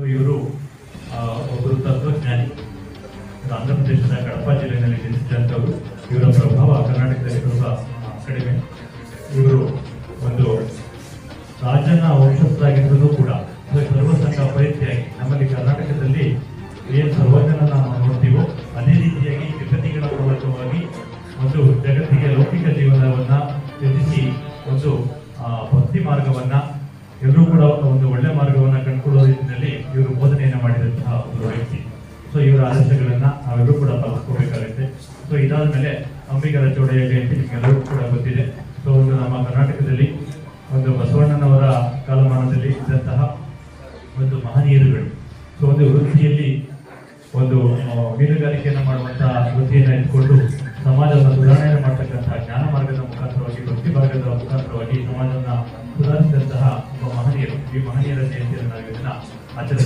ಇವರು ಒಬ್ಬರು ತತ್ವಜ್ಞಾನಿ. ಆಂಧ್ರ ಪ್ರದೇಶದ ಕಡಪ ಜಿಲ್ಲೆಯಲ್ಲಿ ಜನಿಸಿದಂಥವರು. ಇವರ ಪ್ರಭಾವ ಕರ್ನಾಟಕದಲ್ಲಿ ಸ್ವಲ್ಪ ಕಡಿಮೆ. ಇವರು ಒಂದು ರಾಜನ ವಂಶಸ್ಥರಾಗಿರೋದು ಕೂಡ ಸರ್ವಸಂಘ ಪರಿತ್ಯಾಗಿ. ನಮ್ಮಲ್ಲಿ ಕರ್ನಾಟಕದಲ್ಲಿ ಏನು ಸರ್ವಜನ ನಾವು ನೋಡ್ತೀವೋ ಅದೇ ರೀತಿಯಾಗಿ ಜಗತ್ತಿಗಳ ಮೂಲಕವಾಗಿ ಒಂದು ಜಗತ್ತಿಗೆ ಲೌಕಿಕ ಜೀವನವನ್ನ ತ್ಯಜಿಸಿ ಒಂದು ಭಕ್ತಿ ಮಾರ್ಗವನ್ನ ಎಲ್ಲರೂ ಕೂಡ ಒಂದು ಒಳ್ಳೆ ಮಾರ್ಗವನ್ನ ಕಂಡುಕೊಳ್ಳೋ ರೀತಿಯಲ್ಲಿ ಇವರು ಬೋಧನೆಯನ್ನ ಮಾಡಿದಂತಹ ಒಂದು ವ್ಯಕ್ತಿ. ಸೊ ಇವರ ಆದರ್ಶಗಳನ್ನ ನಾವೆಲ್ಲರೂ ಕೂಡ ಪಾಲಿಸ್ಕೋಬೇಕಾಗುತ್ತೆ. ಸೊ ಇದಾದ ಮೇಲೆ ಅಂಬಿಗರ ಚೌಡಯ್ಯ ಜಯಂತಿ ನಿಮ್ಗೆಲ್ಲರಿಗೂ ಕೂಡ ಗೊತ್ತಿದೆ. ಸೊ ಒಂದು ನಮ್ಮ ಕರ್ನಾಟಕದಲ್ಲಿ ಒಂದು ಬಸವಣ್ಣನವರ ಕಾಲಮಾನದಲ್ಲಿ ಇದ್ದಂತಹ ಒಂದು ಮಹನೀಯರುಗಳು. ಸೊ ಒಂದು ವೃತ್ತಿಯಲ್ಲಿ ಒಂದು ಮೀನುಗಾರಿಕೆಯನ್ನು ಮಾಡುವಂತಹ ವೃತ್ತಿಯನ್ನು ಇಟ್ಕೊಂಡು ಸಮಾಜವನ್ನು ಸುಧಾರಣೆ ಮಾಡ್ತಕ್ಕಂತಹ ಜ್ಞಾನ ಮಾರ್ಗದ ಮುಖಾಂತರವಾಗಿ, ಭಕ್ತಿ ಮಾರ್ಗದ ಮುಖಾಂತರವಾಗಿ ಸಮಾಜವನ್ನು ಸುಧಾರಿಸಿದಂತಹ ಒಬ್ಬ ಮಹನೀಯರು. ಈ ಮಹನೀಯರ ಜಯಂತಿಯನ್ನು ನಾವು ಇದನ್ನ ಆಚರಿಸ್ತೀವಿ.